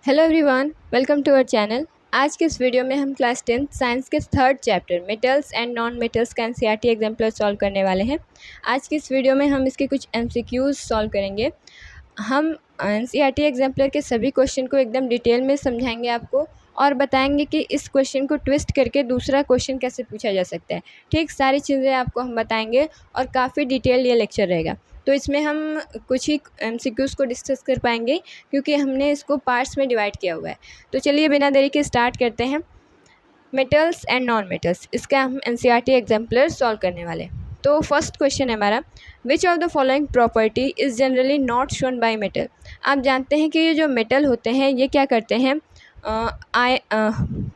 Hello everyone, welcome to our channel. आज के इस वीडियो में हम क्लास 10 साइंस के third chapter metals and non metals का एनसीईआरटी एग्जाम्पल सॉल्व करने वाले हैं। आज की इस वीडियो में हम इसके कुछ एमसीक्यूज सॉल्व करेंगे। हम एनसीईआरटी एग्जाम्पलर के सभी क्वेश्चन को एकदम डिटेल में समझाएंगे आपको और बताएंगे कि इस क्वेश्चन को ट्विस्ट करके दूसरा क्वेश्चन कैसे पूछा जा सकता है। ठीक, सारी चीज़ें आपको हम बताएंगे और काफ़ी डिटेल ये लेक्चर रहेगा। तो इसमें हम कुछ ही एमसीक्यूज़ को डिस्कस कर पाएंगे क्योंकि हमने इसको पार्ट्स में डिवाइड किया हुआ है। तो चलिए बिना देरी के स्टार्ट करते हैं। मेटल्स एंड नॉन मेटल्स, इसका हम एनसीईआरटी एग्जाम्पलर सॉल्व करने वाले हैं। तो फर्स्ट क्वेश्चन है हमारा, विच of the following property is generally not shown by metal. आप जानते हैं कि ये जो मेटल होते हैं ये क्या करते हैं,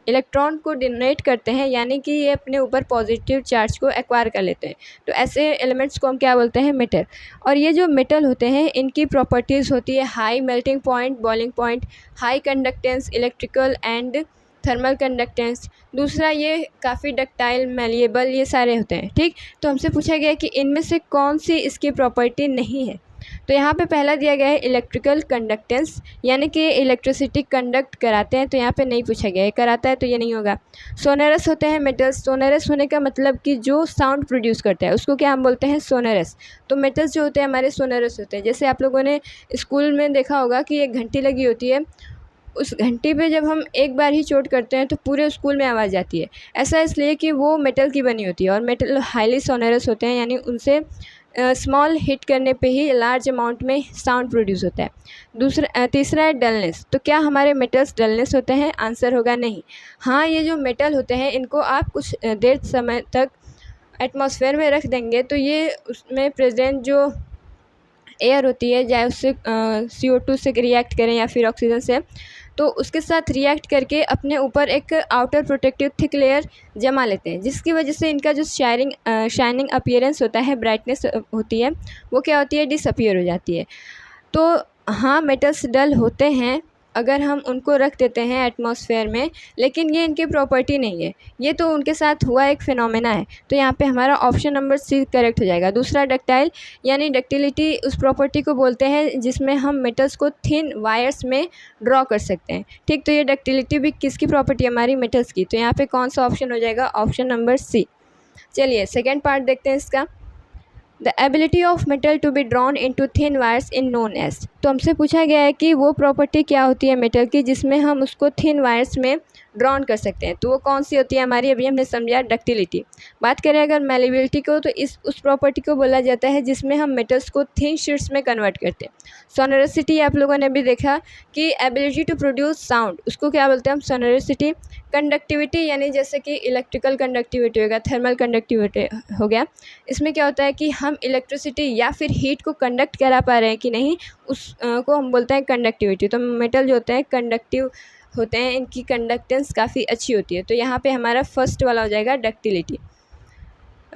इलेक्ट्रॉन को डोनेट करते हैं, यानी कि ये अपने ऊपर पॉजिटिव चार्ज को एक्वायर कर लेते हैं। तो ऐसे एलिमेंट्स को हम क्या बोलते हैं, मेटल। और ये जो मेटल होते हैं इनकी प्रॉपर्टीज़ होती है high melting point, boiling point, high conductance, electrical and thermal conductance. दूसरा, ये काफ़ी डक्टाइल, मैलिएबल, ये सारे होते हैं। ठीक, तो हमसे पूछा गया है कि इनमें से कौन सी इसकी प्रॉपर्टी नहीं है। तो यहाँ पे पहला दिया गया है इलेक्ट्रिकल कंडक्टेंस, यानी कि इलेक्ट्रिसिटी कंडक्ट कराते हैं। तो यहाँ पे नहीं पूछा गया है, कराता है तो ये नहीं होगा। सोनरस होते हैं मेटल्स। सोनरस होने का मतलब कि जो साउंड प्रोड्यूस करता है उसको क्या हम बोलते हैं, सोनरस। तो मेटल्स जो होते हैं हमारे सोनरस होते हैं। जैसे आप लोगों ने स्कूल में देखा होगा कि एक घंटी लगी होती है, उस घंटी पे जब हम एक बार ही चोट करते हैं तो पूरे स्कूल में आवाज़ आती है। ऐसा इसलिए कि वो मेटल की बनी होती है और मेटल हाईली सोनरस होते हैं, यानी उनसे स्मॉल हिट करने पे ही लार्ज अमाउंट में साउंड प्रोड्यूस होता है। तीसरा है डलनेस। तो क्या हमारे मेटल्स डलनेस होते हैं? आंसर होगा नहीं। हाँ, ये जो मेटल होते हैं इनको आप कुछ देर समय तक एटमॉस्फेयर में रख देंगे तो ये उसमें प्रेजेंट जो एयर होती है, चाहे उससे CO2 से रिएक्ट करें या फिर ऑक्सीजन से, तो उसके साथ रिएक्ट करके अपने ऊपर एक आउटर प्रोटेक्टिव थिक लेयर जमा लेते हैं, जिसकी वजह से इनका जो शाइनिंग अपीयरेंस होता है, ब्राइटनेस होती है, वो क्या होती है, डिसअपीयर हो जाती है। तो हाँ, मेटल्स डल होते हैं अगर हम उनको रख देते हैं एटमॉस्फेयर में, लेकिन ये इनकी प्रॉपर्टी नहीं है, ये तो उनके साथ हुआ एक फिनोमेना है। तो यहाँ पे हमारा ऑप्शन नंबर सी करेक्ट हो जाएगा। दूसरा डक्टाइल, यानी डक्टिलिटी उस प्रॉपर्टी को बोलते हैं जिसमें हम मेटल्स को थिन वायर्स में ड्रॉ कर सकते हैं। ठीक, तो ये डक्टिलिटी भी किसकी प्रॉपर्टी है, हमारी मेटल्स की। तो यहाँ पे कौन सा ऑप्शन हो जाएगा, ऑप्शन नंबर सी। चलिए सेकेंड पार्ट देखते हैं इसका। The ability of metal to be drawn into thin wires in known as. तो हमसे पूछा गया है कि वो प्रॉपर्टी क्या होती है मेटल की जिसमें हम उसको थिन वायर्स में ड्रॉन कर सकते हैं। तो वो कौन सी होती है हमारी, अभी हमने समझा डक्टिलिटी। बात करें अगर मेलेबिलिटी को, तो उस प्रॉपर्टी को बोला जाता है जिसमें हम मेटल्स को थिन शीट्स में कन्वर्ट करते हैं। सोनरसिटी आप लोगों ने भी देखा कि एबिलिटी टू प्रोड्यूस साउंड, उसको क्या बोलते हैं हम, सोनरसिटी। कंडक्टिविटी, यानी जैसे कि इलेक्ट्रिकल कंडक्टिविटी हो गया, थर्मल कंडक्टिविटी हो गया, इसमें क्या होता है कि हम इलेक्ट्रिसिटी या फिर हीट को कंडक्ट करा पा रहे हैं कि नहीं, उस को हम बोलते हैं कंडक्टिविटी। तो मेटल जो होते हैं कंडक्टिव होते हैं, इनकी कंडक्टेंस काफ़ी अच्छी होती है। तो यहाँ पे हमारा फर्स्ट वाला हो जाएगा डक्टिलिटी।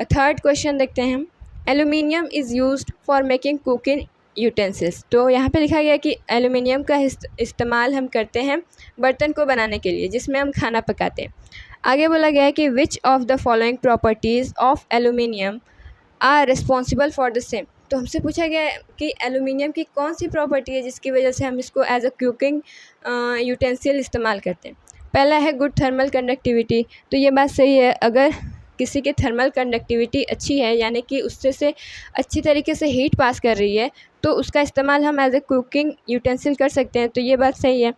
थर्ड क्वेश्चन देखते हैं हम। Aluminium is used for making cooking utensils. तो यहाँ पे लिखा गया कि एल्यूमिनियम का इस्तेमाल हम करते हैं बर्तन को बनाने के लिए जिसमें हम खाना पकाते हैं। आगे बोला गया है कि which of the following properties of aluminium are responsible for the same. तो हमसे पूछा गया है कि एल्यूमिनियम की कौन सी प्रॉपर्टी है जिसकी वजह से हम इसको एज अ कुकिंग यूटेंसिल इस्तेमाल करते हैं। पहला है गुड थर्मल कंडक्टिविटी। तो ये बात सही है, अगर किसी की थर्मल कंडक्टिविटी अच्छी है, यानी कि उससे से अच्छी तरीके से हीट पास कर रही है, तो उसका इस्तेमाल हम एज ए कुकिंग यूटेंसिल कर सकते हैं। तो ये बात सही है।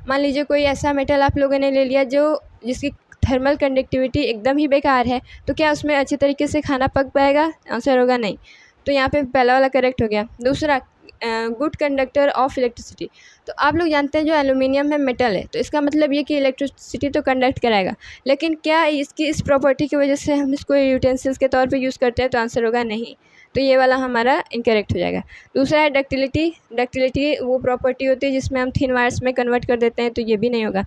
मान लीजिए कोई ऐसा मेटल आप लोगों ने ले लिया जिसकी थर्मल कंडक्टिविटी एकदम ही बेकार है, तो क्या उसमें अच्छे तरीके से खाना पक पाएगा? आंसर होगा नहीं। तो यहाँ पे पहला वाला करेक्ट हो गया। दूसरा, गुड कंडक्टर ऑफ इलेक्ट्रिसिटी। तो आप लोग जानते हैं जो एल्यूमिनियम है मेटल है, तो इसका मतलब ये कि इलेक्ट्रिसिटी तो कंडक्ट कराएगा, लेकिन क्या इसकी इस प्रॉपर्टी की वजह से हम इसको यूटेंसिल्स के तौर पे यूज़ करते हैं? तो आंसर होगा नहीं। तो ये वाला हमारा इनकरेक्ट हो जाएगा। दूसरा है डक्टिलिटी। डक्टिलिटी वो प्रॉपर्टी होती है जिसमें हम थिन वायर्स में कन्वर्ट कर देते हैं, तो ये भी नहीं होगा।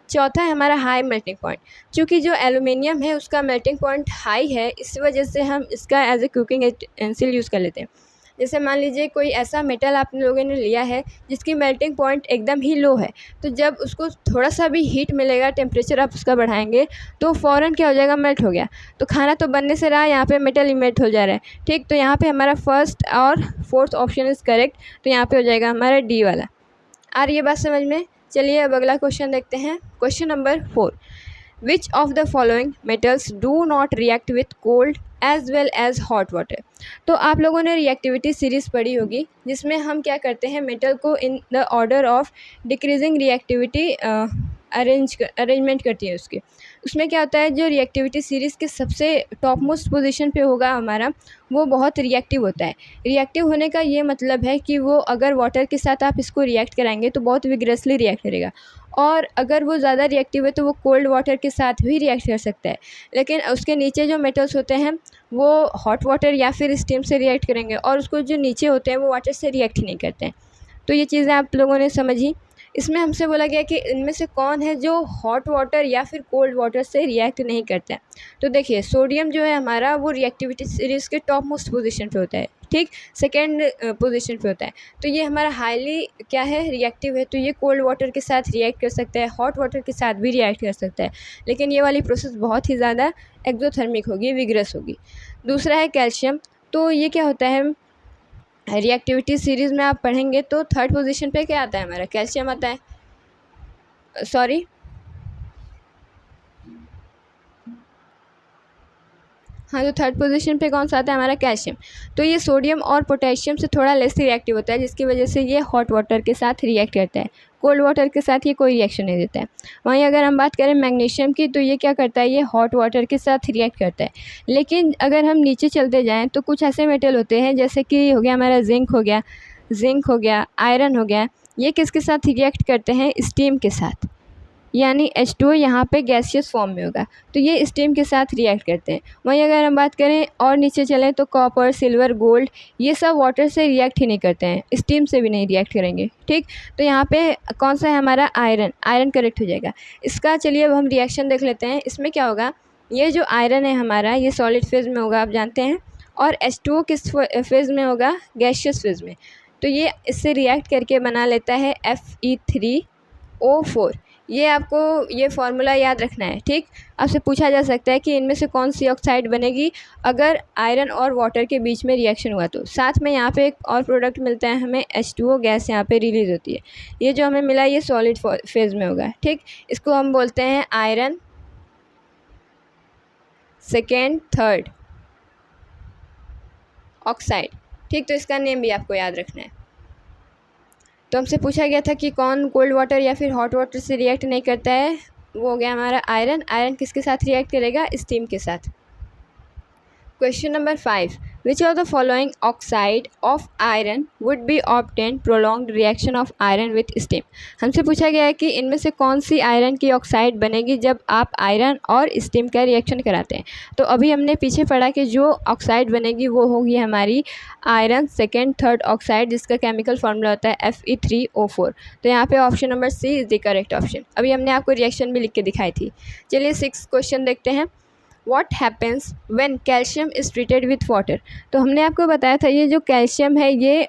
चौथा है हमारा हाई मेल्टिंग पॉइंट। चूँकि जो एल्यूमिनियम है उसका मेल्टिंग पॉइंट हाई है, इस वजह से हम इसका as a cooking utensil use कर लेते हैं। जैसे मान लीजिए कोई ऐसा मेटल आप लोगों ने लिया है जिसकी मेल्टिंग पॉइंट एकदम ही लो है, तो जब उसको थोड़ा सा भी हीट मिलेगा, टेम्परेचर आप उसका बढ़ाएंगे, तो फ़ौरन क्या हो जाएगा, मेल्ट हो गया। तो खाना तो बनने से रहा, यहाँ पे मेटल ही मेल्ट हो जा रहा है। ठीक, तो यहाँ पे हमारा फर्स्ट और फोर्थ ऑप्शन इज़ करेक्ट। तो यहाँ पे हो जाएगा हमारा डी वाला। आ रही है बात समझ में? चलिए अब अगला क्वेश्चन देखते हैं। Question number 4, which of the following metals do not react with cold as well as hot water. तो आप लोगों ने रिएक्टिविटी सीरीज़ पढ़ी होगी, जिसमें हम क्या करते हैं, मेटल को in the order of decreasing reactivity arrangement करती है उसके। उसमें क्या होता है, जो रिएक्टिविटी सीरीज़ के सबसे टॉप मोस्ट पोजीशन पे होगा हमारा, वो बहुत रिएक्टिव होता है। रिएक्टिव होने का ये मतलब है कि वो अगर वाटर के साथ आप इसको रिएक्ट कराएंगे तो बहुत विग्रेसली रिएक्ट करेगा, और अगर वो ज़्यादा रिएक्टिव है तो वो कोल्ड वाटर के साथ भी रिएक्ट कर सकता है। लेकिन उसके नीचे जो मेटल्स होते हैं वो हॉट वाटर या फिर स्टीम से रिएक्ट करेंगे, और उसको जो नीचे होते हैं वो वाटर से रिएक्ट ही नहीं करते हैं। तो ये चीज़ें आप लोगों ने समझी। इसमें हमसे बोला गया कि इनमें से कौन है जो हॉट वाटर या फिर कोल्ड वाटर से रिएक्ट नहीं करता है। तो देखिए, सोडियम जो है हमारा, वो रिएक्टिविटी सीरीज़ के टॉप मोस्ट पोजीशन पे होता है, ठीक, सेकेंड पोजीशन पे होता है। तो ये हमारा हाईली क्या है, रिएक्टिव है। तो ये कोल्ड वाटर के साथ रिएक्ट कर सकता है, हॉट वाटर के साथ भी रिएक्ट कर सकता है, लेकिन ये वाली प्रोसेस बहुत ही ज़्यादा एक्सोथर्मिक होगी, विग्रस होगी। दूसरा है कैल्शियम। तो ये क्या होता है, रिएक्टिविटी सीरीज़ में आप पढ़ेंगे तो थर्ड पोजीशन पे क्या आता है, हमारा कैल्शियम आता है। सॉरी, हाँ, तो थर्ड पोजीशन पे कौन सा आता है, हमारा कैल्शियम। तो ये सोडियम और पोटेशियम से थोड़ा लेस रिएक्टिव होता है, जिसकी वजह से ये हॉट वाटर के साथ रिएक्ट करता है। कोल्ड वाटर के साथ ये कोई रिएक्शन नहीं देता है। वहीं अगर हम बात करें मैग्नीशियम की, तो ये क्या करता है, ये हॉट वाटर के साथ रिएक्ट करता है। लेकिन अगर हम नीचे चलते जाएँ तो कुछ ऐसे मेटल होते हैं, जैसे कि हो गया हमारा जिंक हो गया, आयरन हो गया, ये किसके साथ रिएक्ट करते हैं, स्टीम के साथ। यानी H2O यहाँ पे गैसियस फॉर्म में होगा, तो ये स्टीम के साथ रिएक्ट करते हैं। वहीं अगर हम बात करें और नीचे चलें तो कॉपर, सिल्वर, गोल्ड, ये सब वाटर से रिएक्ट ही नहीं करते हैं, स्टीम से भी नहीं रिएक्ट करेंगे, ठीक। तो यहाँ पे कौन सा है हमारा, आयरन करेक्ट हो जाएगा इसका। चलिए अब हम रिएक्शन देख लेते हैं। इसमें क्या होगा, ये जो आयरन है हमारा, ये सॉलिड फेज़ में होगा, आप जानते हैं, और H2O किस फेज़ में होगा, गैसियस फेज़ में। तो ये इससे रिएक्ट करके बना लेता है Fe3O4। ये आपको ये फार्मूला याद रखना है, ठीक। आपसे पूछा जा सकता है कि इनमें से कौन सी ऑक्साइड बनेगी अगर आयरन और वाटर के बीच में रिएक्शन हुआ तो। साथ में यहाँ पे एक और प्रोडक्ट मिलता है हमें, H2O गैस यहाँ पे रिलीज़ होती है। ये जो हमें मिला ये सॉलिड फेज़ में होगा, ठीक। इसको हम बोलते हैं आयरन सेकेंड थर्ड ऑक्साइड, ठीक। तो इसका नेम भी आपको याद रखना है। तो हमसे पूछा गया था कि कौन कोल्ड वाटर या फिर हॉट वाटर से रिएक्ट नहीं करता है, वो हो गया हमारा आयरन किसके साथ रिएक्ट करेगा, स्टीम के साथ। Question number 5, which of the following oxide of iron would be obtain prolonged reaction of iron with steam. हमसे पूछा गया है कि इनमें से कौन सी आयरन की ऑक्साइड बनेगी जब आप आयरन और स्टीम का रिएक्शन कराते हैं। तो अभी हमने पीछे पढ़ा कि जो ऑक्साइड बनेगी वो होगी हमारी आयरन सेकेंड थर्ड ऑक्साइड, जिसका केमिकल फार्मूला होता है Fe3O4। तो यहाँ पे option number C is the correct option. अभी हमने आपको रिएक्शन भी लिख के दिखाई थी। चलिए 6 क्वेश्चन देखते हैं। What happens when calcium is treated with water। तो हमने आपको बताया था ये जो कैल्शियम है ये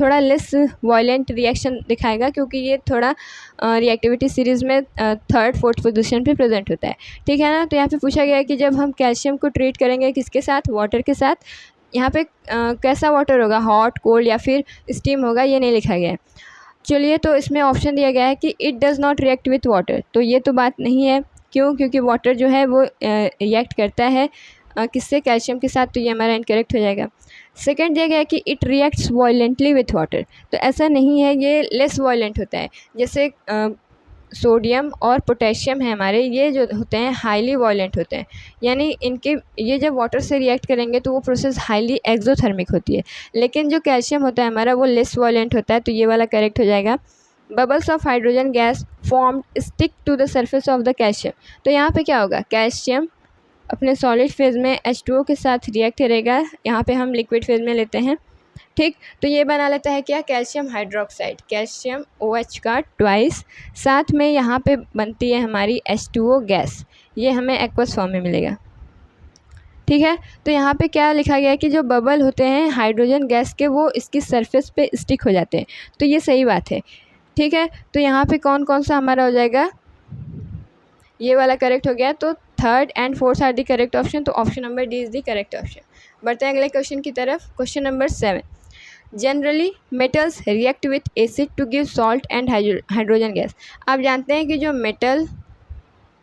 थोड़ा लेस वायलेंट रिएक्शन दिखाएगा, क्योंकि ये थोड़ा रिएक्टिविटी सीरीज़ में थर्ड फोर्थ पोजीशन पे प्रेजेंट होता है, ठीक है ना। तो यहाँ पे पूछा गया है कि जब हम कैल्शियम को ट्रीट करेंगे किसके साथ, वाटर के साथ। यहाँ पे कैसा वाटर होगा, हॉट, कोल्ड या फिर स्टीम होगा, ये नहीं लिखा गया है। चलिए, तो इसमें ऑप्शन दिया गया है कि it does not react with water. तो ये तो बात नहीं है, क्यों, क्योंकि वाटर जो है वो रिएक्ट करता है किससे, कैल्शियम के साथ। तो ये हमारा इनकरेक्ट हो जाएगा। सेकंड दिया गया है कि it reacts violently with water. तो ऐसा नहीं है, ये लेस वायलेंट होता है। जैसे सोडियम और पोटेशियम है हमारे, ये जो होते हैं हाईली वायलेंट होते हैं, यानी इनके ये जब वाटर से रिएक्ट करेंगे तो वो प्रोसेस हाईली एक्सोथर्मिक होती है। लेकिन जो कैल्शियम होता है हमारा वो लेस वायलेंट होता है। तो ये वाला करेक्ट हो जाएगा। Bubbles of hydrogen gas formed stick to the surface of the calcium. तो यहाँ पे क्या होगा, कैल्शियम अपने सॉलिड फेज़ में H2O के साथ रिएक्ट करेगा, यहाँ पे हम लिक्विड फेज़ में लेते हैं, ठीक। तो ये बना लेता है क्या, कैल्शियम हाइड्रोक्साइड, कैल्शियम OH का ट्वाइस। साथ में यहाँ पे बनती है हमारी H2O गैस, ये हमें एक्वस फॉर्म में मिलेगा, ठीक है। तो यहाँ पे क्या लिखा गया है कि जो बबल होते हैं हाइड्रोजन गैस के वो इसकी सरफेस पे स्टिक हो जाते हैं। तो ये सही बात है, ठीक है। तो यहाँ पे कौन कौन सा हमारा हो जाएगा, ये वाला करेक्ट हो गया। तो third and fourth are the correct option. तो option number D is the correct option. बढ़ते हैं अगले क्वेश्चन की तरफ। Question number 7, generally metals react with acid to give salt and hydrogen gas. आप जानते हैं कि जो मेटल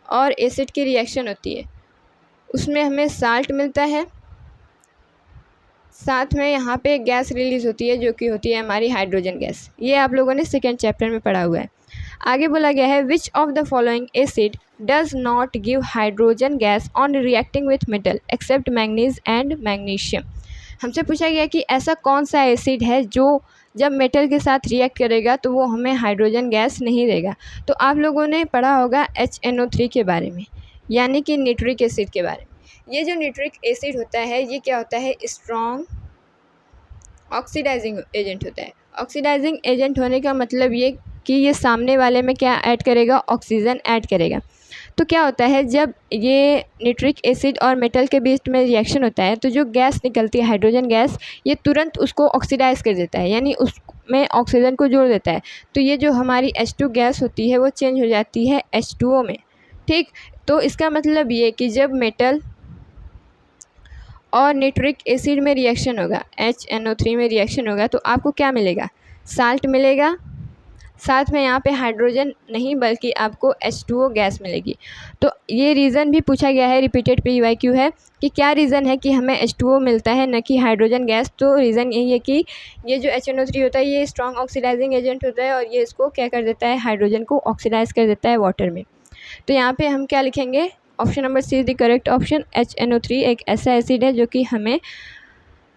और एसिड की रिएक्शन होती है उसमें हमें साल्ट मिलता है, साथ में यहाँ पे गैस रिलीज़ होती है जो कि होती है हमारी हाइड्रोजन गैस। ये आप लोगों ने सेकेंड चैप्टर में पढ़ा हुआ है। आगे बोला गया है which of the following acid does not give hydrogen gas on reacting with metal except manganese and magnesium. हमसे पूछा गया कि ऐसा कौन सा एसिड है जो जब मेटल के साथ रिएक्ट करेगा तो वो हमें हाइड्रोजन गैस नहीं देगा। तो आप लोगों ने पढ़ा होगा HNO3 के बारे में, यानी कि निट्रिक एसिड के बारे में। ये जो निट्रिक एसिड होता है ये क्या होता है, स्ट्रॉन्ग ऑक्सीडाइजिंग एजेंट होता है। ऑक्सीडाइजिंग एजेंट होने का मतलब ये कि ये सामने वाले में क्या ऐड करेगा, ऑक्सीजन ऐड करेगा। तो क्या होता है जब ये निट्रिक एसिड और मेटल के बीच में रिएक्शन होता है तो जो गैस निकलती है हाइड्रोजन गैस, ये तुरंत उसको ऑक्सीडाइज कर देता है, यानी उसमें ऑक्सीजन को जोड़ देता है। तो ये जो हमारी H2 गैस होती है वो चेंज हो जाती है H2O में। ठीक, तो इसका मतलब ये कि जब मेटल और निट्रिक एसिड में रिएक्शन होगा, HNO3 में रिएक्शन होगा, तो आपको क्या मिलेगा, साल्ट मिलेगा, साथ में यहाँ पे हाइड्रोजन नहीं बल्कि आपको H2O गैस मिलेगी। तो ये रीज़न भी पूछा गया है, रिपीटेड PYQ है कि क्या रीज़न है कि हमें H2O मिलता है न कि हाइड्रोजन गैस। तो रीज़न यही है कि ये जो HNO3 होता है ये स्ट्रॉन्ग ऑक्सीडाइजिंग एजेंट होता है और ये इसको क्या कर देता है, हाइड्रोजन को ऑक्सीडाइज कर देता है वाटर में। तो यहाँ पे हम क्या लिखेंगे, option number C is the correct option. HNO3 एक ऐसा एसिड है जो कि हमें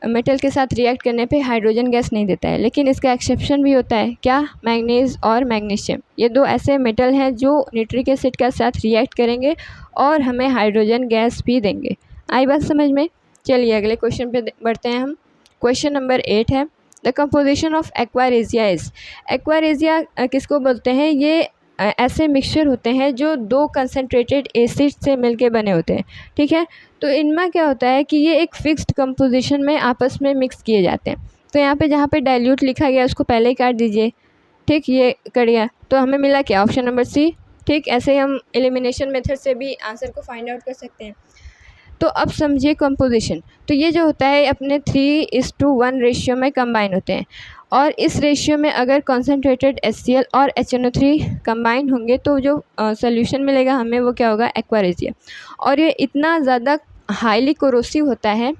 मेटल के साथ रिएक्ट करने पे हाइड्रोजन गैस नहीं देता है, लेकिन इसका एक्सेप्शन भी होता है, क्या, मैंगनीज और मैग्नीशियम। ये दो ऐसे मेटल हैं जो निट्रिक एसिड के साथ रिएक्ट करेंगे और हमें हाइड्रोजन गैस भी देंगे। आई बात समझ में। चलिए अगले क्वेश्चन पे बढ़ते हैं हम। क्वेश्चन नंबर 8 है the composition of aqua regia is. Aqua regia किसको बोलते हैं, ये ऐसे मिक्सचर होते हैं जो दो कंसनट्रेटेड एसिड से मिलके बने होते हैं। ठीक है, तो इनमें क्या होता है कि ये एक फ़िक्स्ड कंपोजिशन में आपस में मिक्स किए जाते हैं। तो यहाँ पे जहाँ पे डाइल्यूट लिखा गया उसको पहले ही काट दीजिए। ठीक, ये कट गया तो हमें मिला क्या, ऑप्शन नंबर सी। ठीक, ऐसे ही हम एलिमिनेशन मेथड से भी आंसर को फाइंड आउट कर सकते हैं। तो अब समझिए कंपोजिशन। तो ये जो होता है अपने 3:1 रेशियो में कंबाइन होते हैं और इस रेशियो में अगर कॉन्सेंट्रेटेड HCl और HNO3 कंबाइन होंगे तो जो सॉल्यूशन मिलेगा हमें वो क्या होगा, एक्वारेजिया। और ये इतना ज़्यादा हाईली कोरोसिव होता है।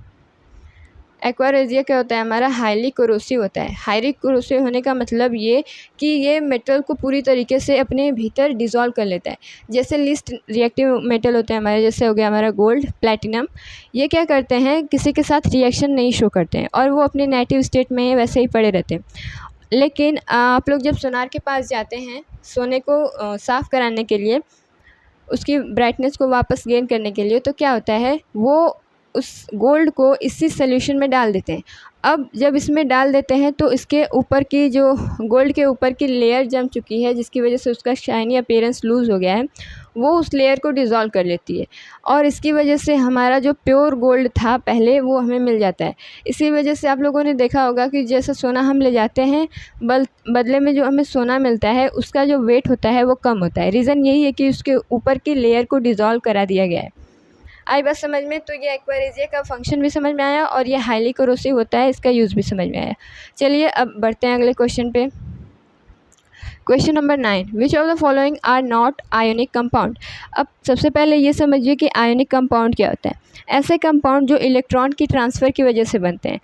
एक्वारेजिया क्या होता है हमारा, हाईली कोरोसिव होता है। हाईली कोरोसिव होने का मतलब ये कि ये मेटल को पूरी तरीके से अपने भीतर डिज़ोल्व कर लेता है। जैसे लीस्ट रिएक्टिव मेटल होते हैं हमारे, जैसे हो गया हमारा गोल्ड, प्लैटिनम, ये क्या करते हैं, किसी के साथ रिएक्शन नहीं शो करते हैं और वो अपने नेटिव स्टेट में वैसे ही पड़े रहते हैं। लेकिन आप लोग जब सोनार के पास जाते हैं सोने को साफ़ कराने के लिए, उसकी ब्राइटनेस को वापस गेन करने के लिए, तो क्या होता है वो उस गोल्ड को इसी सॉल्यूशन में डाल देते हैं। अब जब इसमें डाल देते हैं तो इसके ऊपर की जो गोल्ड के ऊपर की लेयर जम चुकी है जिसकी वजह से उसका शाइनी अपीयरेंस लूज़ हो गया है, वो उस लेयर को डिज़ोल्व कर लेती है और इसकी वजह से हमारा जो प्योर गोल्ड था पहले वो हमें मिल जाता है। इसी वजह से आप लोगों ने देखा होगा कि जैसे सोना हम ले जाते हैं बदले में जो हमें सोना मिलता है उसका जो वेट होता है वो कम होता है। रीज़न यही है कि उसके ऊपर की लेयर को डिज़ोल्व करा दिया गया है। आई बात समझ में। तो ये एक्वारेजिया का फंक्शन भी समझ में आया और ये हाईली कोरोसिव होता है, इसका यूज़ भी समझ में आया। चलिए अब बढ़ते हैं अगले क्वेश्चन पे। Question number 9 which of the following are not ionic compound. अब सबसे पहले ये समझिए कि आयोनिक कंपाउंड क्या होता है। ऐसे कंपाउंड जो इलेक्ट्रॉन की ट्रांसफ़र की वजह से बनते हैं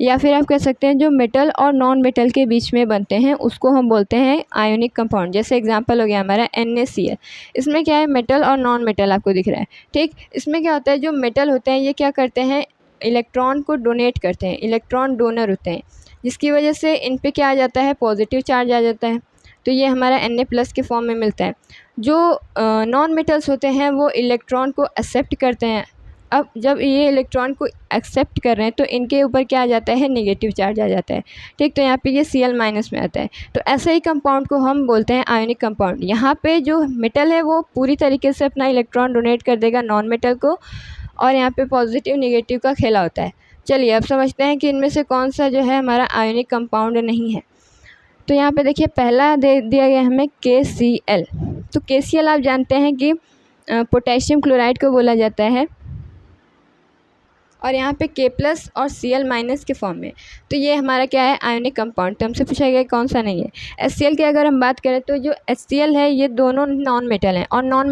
या फिर आप कह सकते हैं जो मेटल और नॉन मेटल के बीच में बनते हैं उसको हम बोलते हैं आयोनिक कंपाउंड। जैसे एग्जांपल हो गया हमारा NaCl। इसमें क्या है, मेटल और नॉन मेटल आपको दिख रहा है। ठीक, इसमें क्या होता है, जो मेटल होते हैं ये क्या करते हैं, इलेक्ट्रॉन को डोनेट करते हैं, इलेक्ट्रॉन डोनर होते हैं, जिसकी वजह से इन पे क्या आ जाता है, पॉजिटिव चार्ज आ जाता है। तो ये हमारा Na+ के फॉर्म में मिलता है। जो नॉन मेटल्स होते हैं वो इलेक्ट्रॉन को एक्सेप्ट करते हैं। अब जब ये इलेक्ट्रॉन को एक्सेप्ट कर रहे हैं तो इनके ऊपर क्या आ जाता है, नेगेटिव चार्ज आ जाता है। ठीक, तो यहाँ पे ये Cl- में आता है। तो ऐसे ही कंपाउंड को हम बोलते हैं आयोनिक कंपाउंड। यहाँ पे जो मेटल है वो पूरी तरीके से अपना इलेक्ट्रॉन डोनेट कर देगा नॉन मेटल को और यहाँ पे पॉजिटिव नेगेटिव का खेला होता है। चलिए अब समझते हैं कि इनमें से कौन सा जो है हमारा आयोनिक कंपाउंड नहीं है। तो यहाँ पे देखिए पहला दे दिया गया हमें KCl। तो KCl आप जानते हैं कि पोटेशियम क्लोराइड को बोला जाता है और यहाँ पे K+ और Cl- के फॉर्म में। तो ये हमारा क्या है, आयोनिक कंपाउंड। तो हमसे पूछा गया कौन सा नहीं है। HCl की अगर हम बात करें तो जो HCl है ये दोनों नॉन मेटल हैं, और नॉन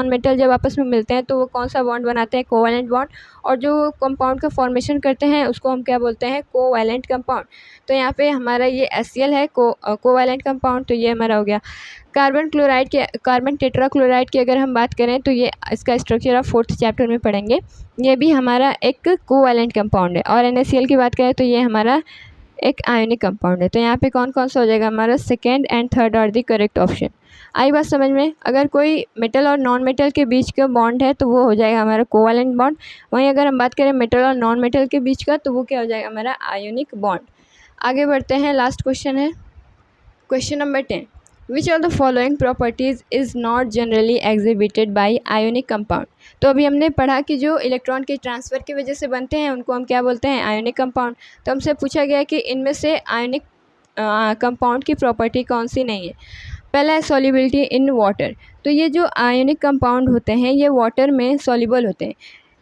मेटल जब आपस में मिलते हैं तो वो कौन सा बॉन्ड बनाते हैं, कोवैलेंट बॉन्ड। और जो कंपाउंड का फॉर्मेशन करते हैं उसको हम क्या बोलते हैं, कोवैलेंट कंपाउंड। तो यहाँ पे हमारा ये HCl है कोवैलेंट कंपाउंड, तो ये हमारा हो गया। कार्बन टेट्राक्लोराइड की अगर हम बात करें तो ये इसका स्ट्रक्चर आप 4th चैप्टर में पढ़ेंगे। ये भी हमारा एक कोवैलेंट कंपाउंड है। और NaCl की बात करें तो ये हमारा एक आयोनिक कंपाउंड है। तो यहाँ पे कौन कौन सा हो जाएगा, हमारा 2nd and 3rd are the correct option. आई बात समझ में। अगर कोई मेटल और नॉन मेटल के बीच का बॉन्ड है तो वो हो जाएगा हमारा कोवैलेंट बॉन्ड। वहीं अगर हम बात करें मेटल और नॉन मेटल के बीच का तो वो क्या हो जाएगा, हमारा आयोनिक बॉन्ड। आगे बढ़ते हैं, लास्ट क्वेश्चन है question number 10। Which of the following properties is not generally exhibited by ionic compound. तो अभी हमने पढ़ा कि जो इलेक्ट्रॉन के ट्रांसफ़र की वजह से बनते हैं उनको हम क्या बोलते हैं, आयोनिक कंपाउंड। तो हमसे पूछा गया कि इनमें से आयोनिक कंपाउंड की प्रॉपर्टी कौन सी नहीं है। पहला है सॉल्युबिलिटी इन वाटर। तो ये जो आयोनिक कंपाउंड होते हैं ये वाटर में सॉल्युबल होते हैं।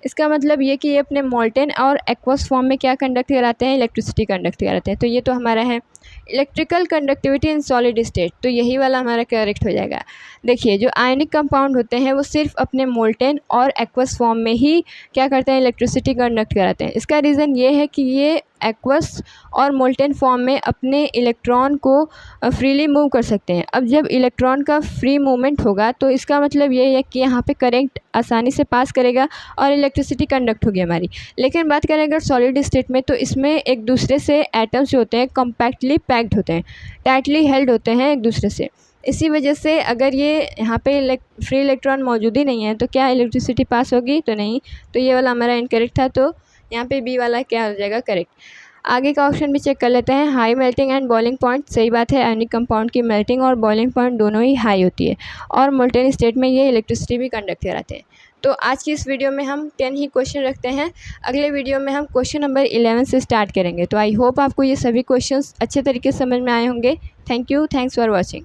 इसका मतलब ये कि ये अपने मोल्टेन और एक्वस फॉर्म में क्या कंडक्ट कराते हैं, इलेक्ट्रिसिटी कंडक्ट कराते हैं। तो ये तो हमारा है electrical conductivity in solid state, तो यही वाला हमारा करेक्ट हो जाएगा। देखिए जो आयनिक कंपाउंड होते हैं वो सिर्फ अपने मोल्टेन और एक्वस फॉर्म में ही क्या करते हैं, इलेक्ट्रिसिटी कंडक्ट कराते हैं। इसका रीज़न ये है कि ये एक्वस और मोल्टेन फॉर्म में अपने इलेक्ट्रॉन को फ्रीली मूव कर सकते हैं। अब जब इलेक्ट्रॉन का फ्री मूवमेंट होगा तो इसका मतलब ये है कि यहाँ पे करंट आसानी से पास करेगा और इलेक्ट्रिसिटी कंडक्ट होगी हमारी। लेकिन बात करें अगर सॉलिड स्टेट में तो इसमें एक दूसरे से एटम्स जो होते हैं कम्पैक्टली पैक्ड होते हैं, टाइटली हेल्ड होते हैं एक दूसरे से। इसी वजह से अगर ये यहाँ पे फ्री इलेक्ट्रॉन मौजूद ही नहीं है तो क्या इलेक्ट्रिसिटी पास होगी, तो नहीं। तो ये वाला हमारा इनकरेक्ट था, तो यहाँ पे बी वाला क्या हो जाएगा, करेक्ट। आगे का ऑप्शन भी चेक कर लेते हैं। High melting and boiling point, सही बात है। आयनिक कंपाउंड की मेल्टिंग और बॉइलिंग पॉइंट दोनों ही हाई होती है और मोल्टेन स्टेट में ये इलेक्ट्रिसिटी भी कंडक्ट कराते हैं। तो आज की इस वीडियो में हम 10 ही क्वेश्चन रखते हैं। अगले वीडियो में हम क्वेश्चन नंबर 11 से स्टार्ट करेंगे। तो आई होप आपको ये सभी क्वेश्चंस अच्छे तरीके से समझ में आए होंगे। Thank you, thanks for watching.